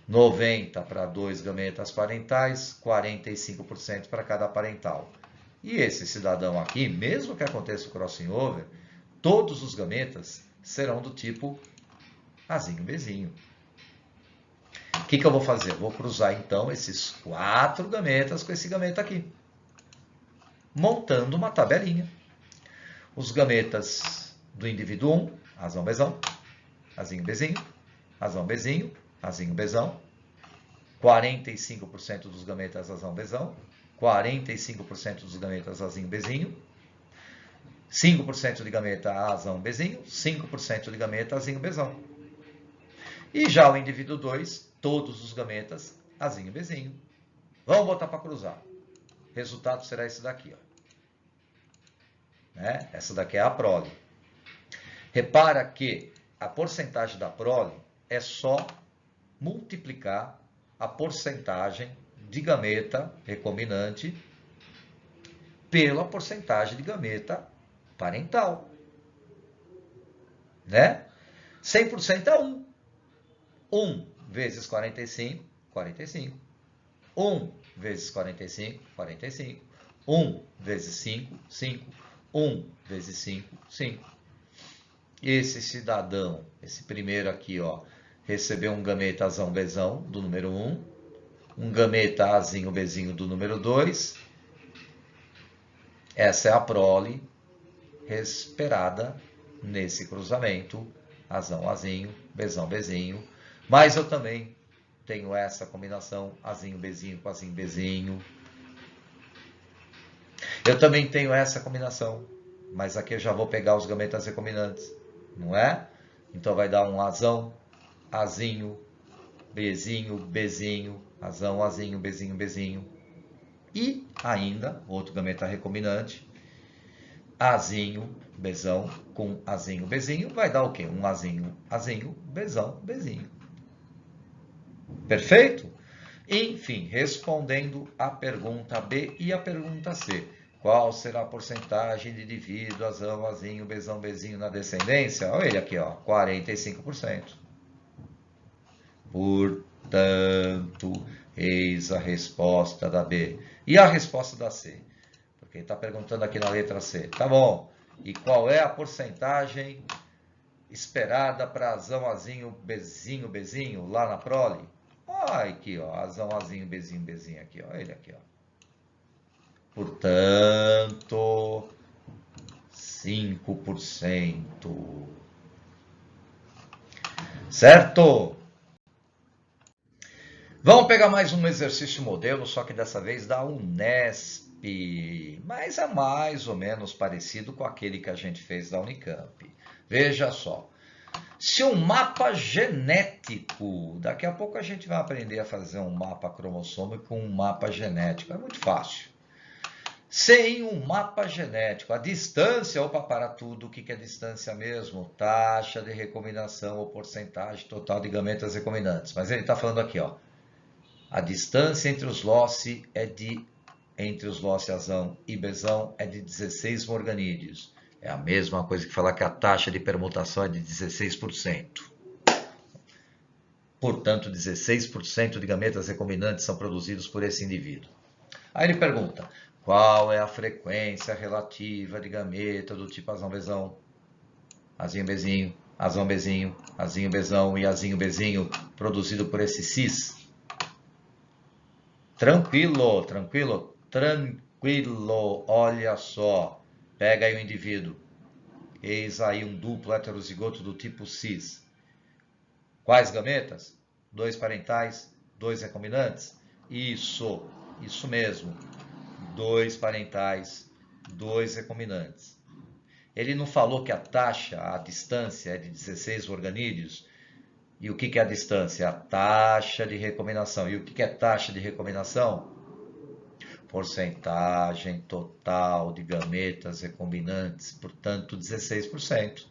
90 para 2 gametas parentais, 45% para cada parental. E esse cidadão aqui, mesmo que aconteça o crossing over, todos os gametas serão do tipo azinho-bezinho. O que eu vou fazer? Vou cruzar então esses 4 gametas com esse gameta aqui, montando uma tabelinha. Os gametas do indivíduo 1, azão-bezão, azinho-bezinho, azão-bezinho, azinho-bezão, 45% dos gametas azão-bezão, 45% dos gametas azinho-bezinho, 5% de gameta azão-bezinho, 5% de gameta azinho-bezão. E já o indivíduo 2, todos os gametas azinho-bezinho. Vamos botar para cruzar. O resultado será esse daqui, né? Essa daqui é a prole. Repara que a porcentagem da prole é só multiplicar a porcentagem de gameta recombinante pela porcentagem de gameta parental, né? 100% é 1. 1 vezes 45, 45. 1 vezes 45, 45. 1 vezes 5, 5. 1 vezes 5, 5. Esse cidadão, esse primeiro aqui, recebeu um gameta azão-bezão do número 1, um gameta azinho-bezinho do número 2. Essa é a prole esperada nesse cruzamento, azão-azinho, bezão-bezinho. Mas eu também tenho essa combinação azinho-bezinho com azinho-bezinho. Eu também tenho essa combinação, mas aqui eu já vou pegar os gametas recombinantes, não é? Então vai dar um azão, azinho, bezinho, bezinho, azão, azinho, bezinho, bezinho. E ainda, outro gameta recombinante, azinho, bezão com azinho, bezinho, vai dar o quê? Um azinho, azinho, bezão, bezinho. Perfeito? Enfim, respondendo a pergunta B e a pergunta C. Qual será a porcentagem de indivíduo, azão, azinho, bezão, bezinho na descendência? Olha ele aqui, 45%. Portanto, eis a resposta da B. E a resposta da C? Porque está perguntando aqui na letra C. Tá bom. E qual é a porcentagem esperada para azão, azinho, bezinho, bezinho lá na prole? Olha aqui, azão, azinho, bezinho, bezinho aqui, olha ele aqui, Portanto, 5%. Certo? Vamos pegar mais um exercício modelo, só que dessa vez da Unesp. Mas é mais ou menos parecido com aquele que a gente fez da Unicamp. Veja só. Se um mapa genético, daqui a pouco a gente vai aprender a fazer um mapa cromossômico com um mapa genético, é muito fácil. Sem um mapa genético, a distância, opa, para tudo, o que é distância mesmo? Taxa de recombinação ou porcentagem total de gametas recombinantes. Mas ele está falando aqui, a distância entre os loci entre os loci azão e bezão é de 16 morganídeos. É a mesma coisa que falar que a taxa de permutação é de 16%. Portanto, 16% de gametas recombinantes são produzidos por esse indivíduo. Aí ele pergunta, qual é a frequência relativa de gameta do tipo azão-bezão? Azinho-bezinho, azão-bezinho, azinho-bezão e azinho-bezinho produzido por esse cis? Tranquilo, tranquilo, tranquilo. Olha só. Pega aí o indivíduo. Eis aí um duplo heterozigoto do tipo cis. Quais gametas? 2 parentais, 2 recombinantes? Isso mesmo. 2 parentais, 2 recombinantes. Ele não falou que a taxa, a distância é de 16 organídeos? E o que é a distância? A taxa de recombinação. E o que é taxa de recombinação? Porcentagem total de gametas recombinantes, portanto, 16%.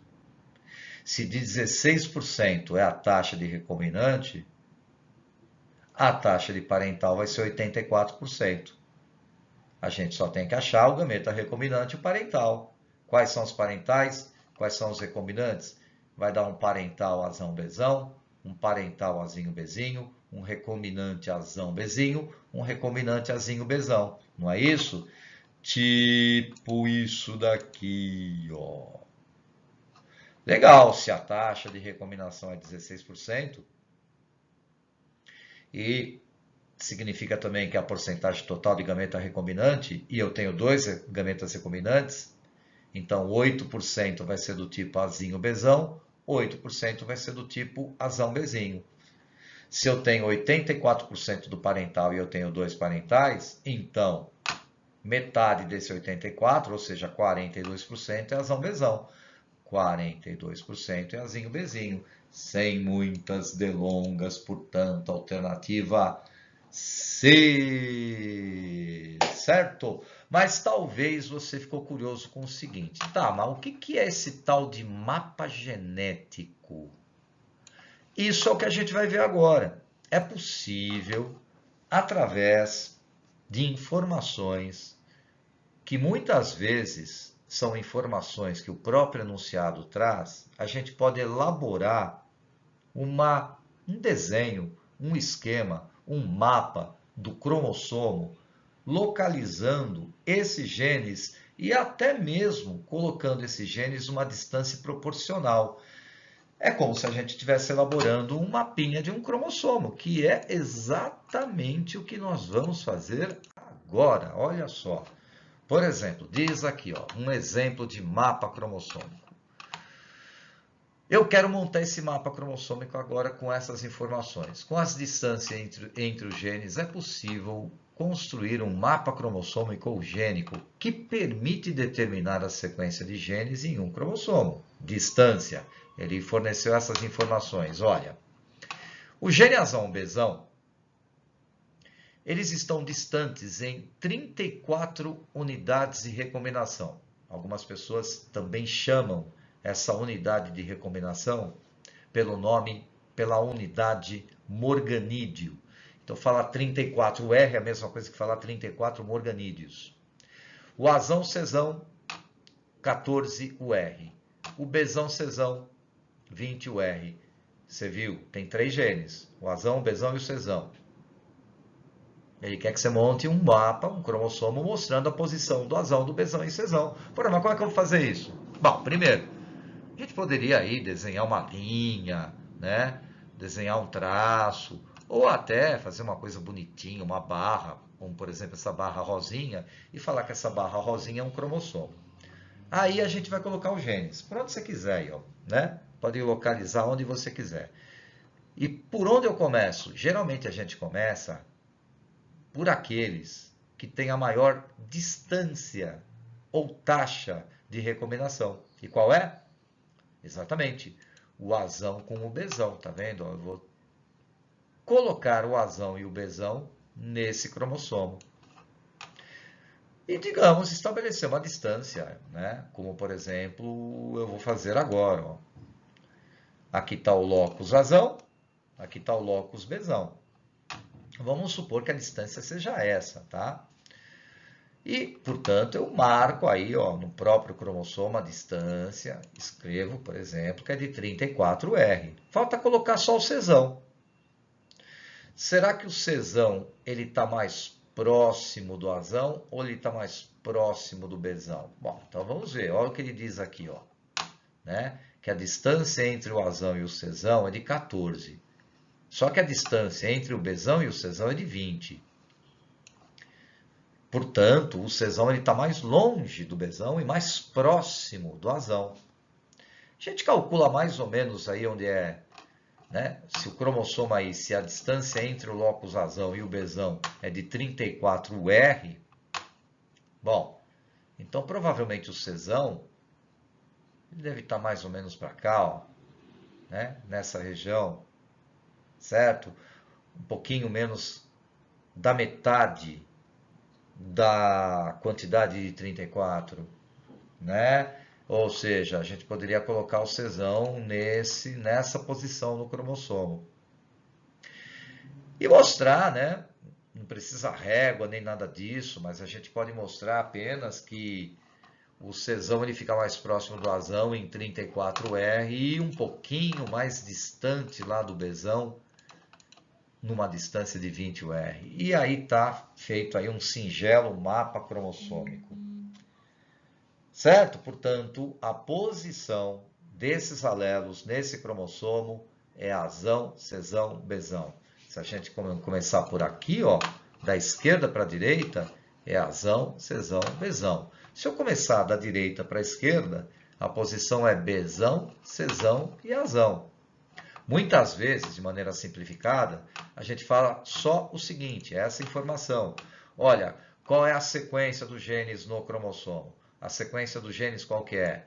Se de 16% é a taxa de recombinante, a taxa de parental vai ser 84%. A gente só tem que achar o gameta recombinante e o parental. Quais são os parentais? Quais são os recombinantes? Vai dar um parental azão bezão, um parental azinho bezinho, um recombinante azão bezinho, um recombinante azinho bezão. Não é isso? Tipo isso daqui, ó. Legal, se a taxa de recombinação é 16%, e significa também que a porcentagem total de gameta recombinante, e eu tenho 2 gametas recombinantes, então 8% vai ser do tipo azinho bezão, 8% vai ser do tipo azão bezinho. Se eu tenho 84% do parental e eu tenho 2 parentais, então metade desse 84%, ou seja, 42% é azão bezão. 42% é azinho bezinho. Sem muitas delongas, portanto, alternativa C, certo? Mas talvez você ficou curioso com o seguinte, tá, mas o que é esse tal de mapa genético? Isso é o que a gente vai ver agora. É possível, através de informações que muitas vezes são informações que o próprio enunciado traz, a gente pode elaborar um desenho, um esquema, um mapa do cromossomo, localizando esses genes e até mesmo colocando esses genes numa distância proporcional. É como se a gente estivesse elaborando um mapinha de um cromossomo, que é exatamente o que nós vamos fazer agora. Olha só. Por exemplo, diz aqui, ó, um exemplo de mapa cromossômico. Eu quero montar esse mapa cromossômico agora com essas informações. Com as distâncias entre os genes, é possível construir um mapa cromossômico ou gênico que permite determinar a sequência de genes em um cromossomo. Distância. Ele forneceu essas informações. Olha, o gene azão-bezão, eles estão distantes em 34 unidades de recombinação. Algumas pessoas também chamam essa unidade de recombinação pelo nome, pela unidade morganídeo. Então, falar 34 R é a mesma coisa que falar 34 morganídeos. O azão-cezão, 14 UR. O bezão-cezão, 20 UR. Você viu? Tem 3 genes. O azão, o bezão e o cezão. Ele quer que você monte um mapa, um cromossomo, mostrando a posição do azão, do bezão e cezão. Porra, mas como é que eu vou fazer isso? Bom, primeiro, a gente poderia aí desenhar uma linha, né? Desenhar um traço, ou até fazer uma coisa bonitinha, uma barra, como por exemplo essa barra rosinha, e falar que essa barra rosinha é um cromossomo. Aí a gente vai colocar os genes, por onde você quiser, aí, ó, né? Pode localizar onde você quiser. E por onde eu começo? Geralmente a gente começa por aqueles que têm a maior distância ou taxa de recombinação. E qual é? Exatamente, o azão com o bezão, tá vendo? Eu vou colocar o azão e o bezão nesse cromossomo. E, digamos, estabelecer uma distância, né? Como, por exemplo, eu vou fazer agora. Ó. Aqui está o locus azão, aqui está o locus bezão. Vamos supor que a distância seja essa, tá? E, portanto, eu marco aí, ó, no próprio cromossomo a distância, escrevo, por exemplo, que é de 34R. Falta colocar só o cezão. Será que o cezão ele está mais próximo do azão ou ele está mais próximo do bezão? Bom, então vamos ver. Olha o que ele diz aqui, ó, né? Que a distância entre o azão e o cezão é de 14. Só que a distância entre o bezão e o cezão é de 20. Portanto, o Czão está mais longe do Bzão e mais próximo do Azão. A gente calcula mais ou menos aí onde é, né? Se o cromossomo aí, se a distância entre o locus Azão e o Bzão é de 34R, bom, então provavelmente o Czão ele deve estar mais ou menos para cá, ó, né? Nessa região, certo? Um pouquinho menos da metade da quantidade de 34, né? Ou seja, a gente poderia colocar o Czão nessa posição no cromossomo. E mostrar, né? Não precisa régua nem nada disso, mas a gente pode mostrar apenas que o Czão ele fica mais próximo do Azão em 34R e um pouquinho mais distante lá do Bzão, numa distância de 20R. E aí está feito aí um singelo mapa cromossômico. Certo? Portanto, a posição desses alelos nesse cromossomo é Azão, Czão, Bzão. Se a gente começar por aqui, ó, da esquerda para a direita, é Azão, Czão, Bzão. Se eu começar da direita para a esquerda, a posição é Bzão, Czão e Azão. Muitas vezes, de maneira simplificada, a gente fala só o seguinte, essa informação. Olha, qual é a sequência dos genes no cromossomo? A sequência dos genes qual que é?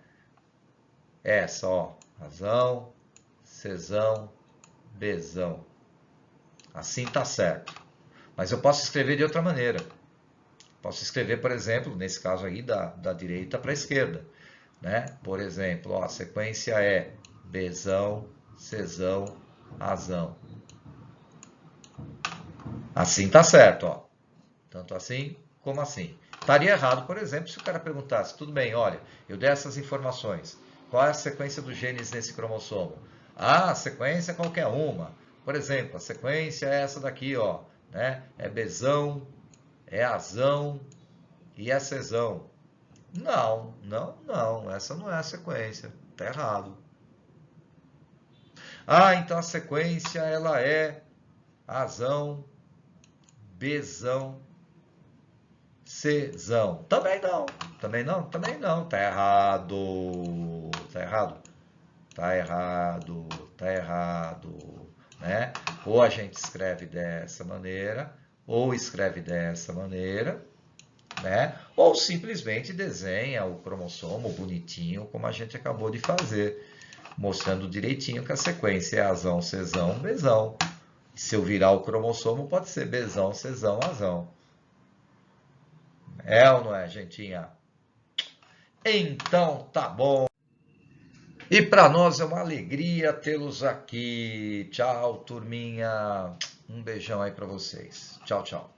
Essa, ó. Azão, Czão, Bzão. Assim está certo. Mas eu posso escrever de outra maneira. Posso escrever, por exemplo, nesse caso aí, da direita para a esquerda. Né? Por exemplo, ó, a sequência é Bzão, Czão, Azão. Assim está certo, ó. Tanto assim como assim. Estaria errado, por exemplo, se o cara perguntasse, tudo bem, olha, eu dei essas informações. Qual é a sequência dos genes nesse cromossomo? Ah, a sequência é qualquer uma. Por exemplo, a sequência é essa daqui, ó, né? É Bzão, é Azão e é Czão. Não, não, não, essa não é a sequência. Está errado. Ah, então a sequência ela é Azão, Bzão, Czão. Também não. Também não? Também não. Tá errado. Tá errado? Tá errado. Tá errado. Né? Ou a gente escreve dessa maneira, ou escreve dessa maneira, né? Ou simplesmente desenha o cromossomo bonitinho, como a gente acabou de fazer, mostrando direitinho que a sequência é Azão, Czão, Bzão. Se eu virar o cromossomo, pode ser Bzão, Czão, Azão. É ou não é, gentinha? Então, tá bom. E para nós é uma alegria tê-los aqui. Tchau, turminha. Um beijão aí para vocês. Tchau, tchau.